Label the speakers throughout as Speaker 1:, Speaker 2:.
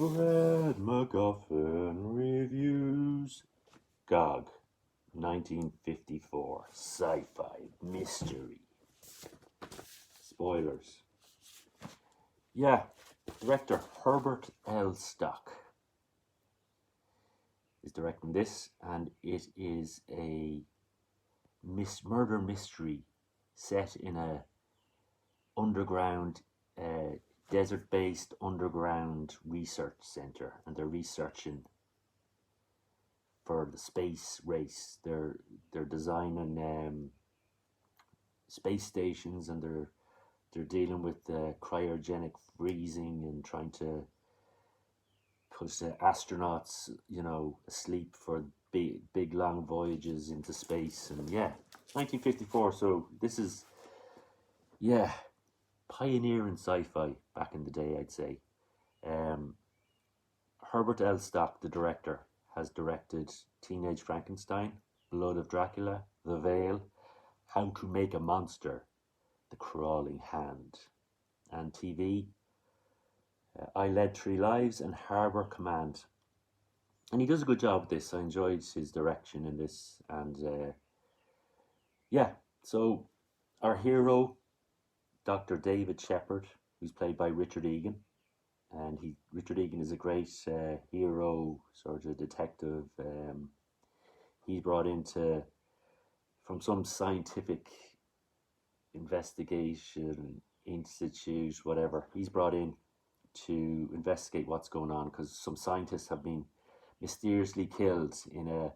Speaker 1: Fred MacGuffin reviews GOG 1954 sci-fi mystery. Spoilers. Yeah, director Herbert L. Stock is directing this, and it is a murder mystery set in a underground desert-based underground research center, and they're researching for the space race. They're designing space stations, and they're dealing with cryogenic freezing and trying to put astronauts, asleep for big long voyages into space. And yeah, 1954. So this is pioneering sci-fi back in the day, I'd say. Herbert L. Stock, the director, has directed Teenage Frankenstein, Blood of Dracula, The Veil, How to Make a Monster, The Crawling Hand, and TV, I Led Three Lives and Harbour Command. And he does a good job with this. I enjoyed his direction in this. And so our hero, Dr. David Shepard, who's played by Richard Egan. And Richard Egan is a great hero, sort of detective. He's brought from some scientific investigation institute, whatever. He's brought in to investigate what's going on, because some scientists have been mysteriously killed in a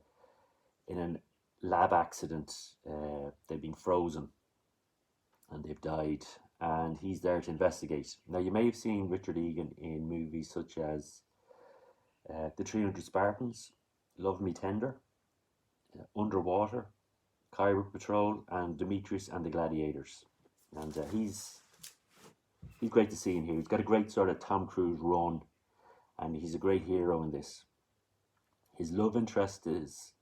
Speaker 1: lab accident. They've been frozen and they've died, and he's there to investigate. Now, you may have seen Richard Egan in movies such as The 300 Spartans, Love Me Tender, Underwater, Kyber Patrol, and Demetrius and the Gladiators. And he's great to see in here. He's got a great sort of Tom Cruise run, and he's a great hero in this. His love interest is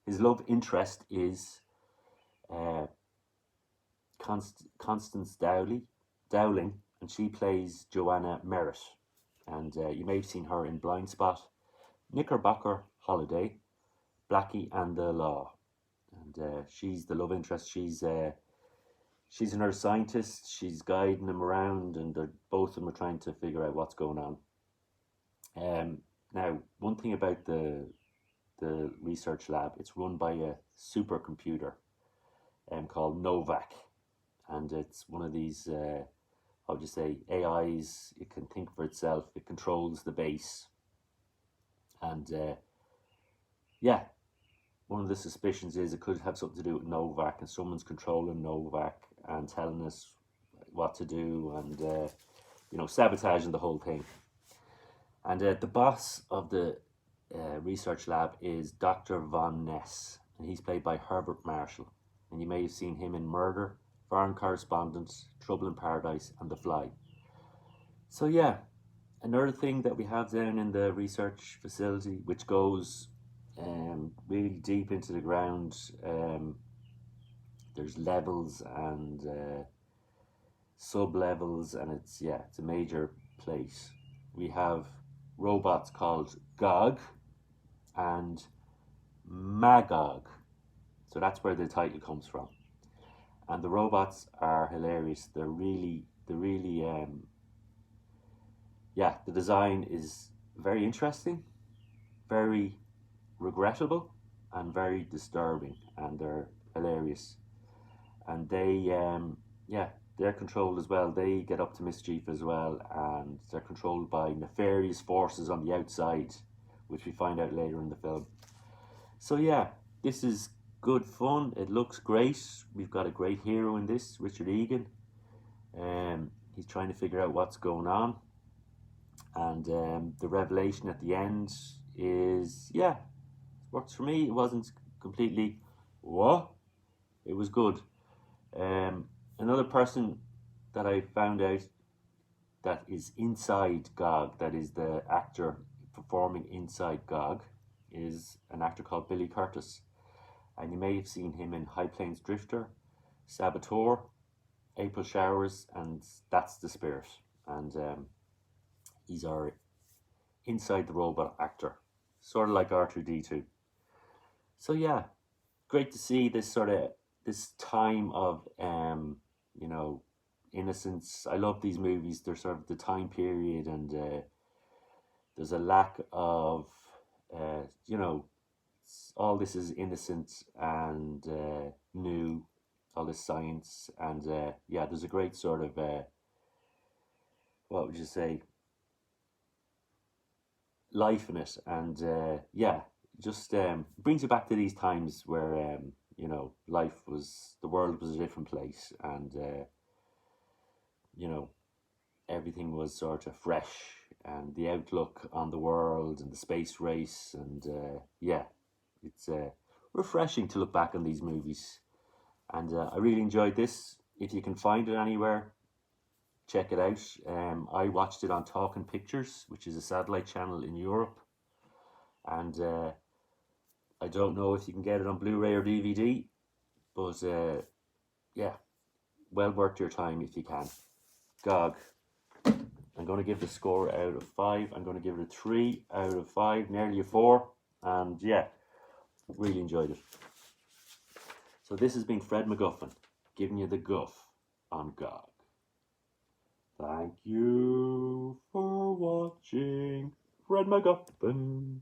Speaker 1: Constance Dowling, and she plays Joanna Merritt. And you may have seen her in Blind Spot, Knickerbocker Holiday, Blackie and the Law. And she's the love interest. She's a nurse scientist. She's guiding them around, and both of them are trying to figure out what's going on. Now, one thing about the research lab, it's run by a supercomputer called Novak, and it's one of these AIs. It can think for itself. It controls the base, and one of the suspicions is it could have something to do with Novak, and someone's controlling Novak and telling us what to do, and sabotaging the whole thing. And the boss of the research lab is Dr. Von Ness, and he's played by Herbert Marshall. And you may have seen him in Murder, Foreign Correspondent, Trouble in Paradise, and The Fly. So yeah, another thing that we have down in the research facility, which goes really deep into the ground. There's levels and sub-levels, and it's a major place. We have robots called GOG and Magog. So that's where the title comes from. And the robots are hilarious. The design is very interesting, very regrettable, and very disturbing, and they're hilarious. And they're controlled as well. They get up to mischief as well, and they're controlled by nefarious forces on the outside, which we find out later in the film. So yeah, this is good fun. It looks great. We've got a great hero in this, Richard Egan. He's trying to figure out what's going on, and the revelation at the end is works for me. It wasn't completely what? It was good. Another person that I found out that is inside GOG, that is the actor performing inside GOG, is an actor called Billy Curtis. And you may have seen him in High Plains Drifter, Saboteur, April Showers, and That's the Spirit. And he's our inside the robot actor, sort of like R2D2. So yeah, great to see this sort of this time of you know, innocence. I love these movies. They're sort of the time period, and there's a lack of you know, all this is innocent and new, all this science, and yeah, there's a great sort of what would you say, life in it, and yeah, just brings you back to these times where you know, life was, the world was a different place, and you know, everything was sort of fresh, and the outlook on the world and the space race, and yeah, it's refreshing to look back on these movies, and I really enjoyed this. If you can find it anywhere, check it out. I watched it on Talking Pictures, which is a satellite channel in Europe, and I don't know if you can get it on Blu-ray or DVD, but yeah, well worth your time if you can. Gog. I'm going to give the score out of 5. I'm going to give it a 3 out of 5, nearly a 4, and yeah, really enjoyed it. So this has been Fred MacGuffin, giving you the guff on Gog. Thank you for watching Fred MacGuffin.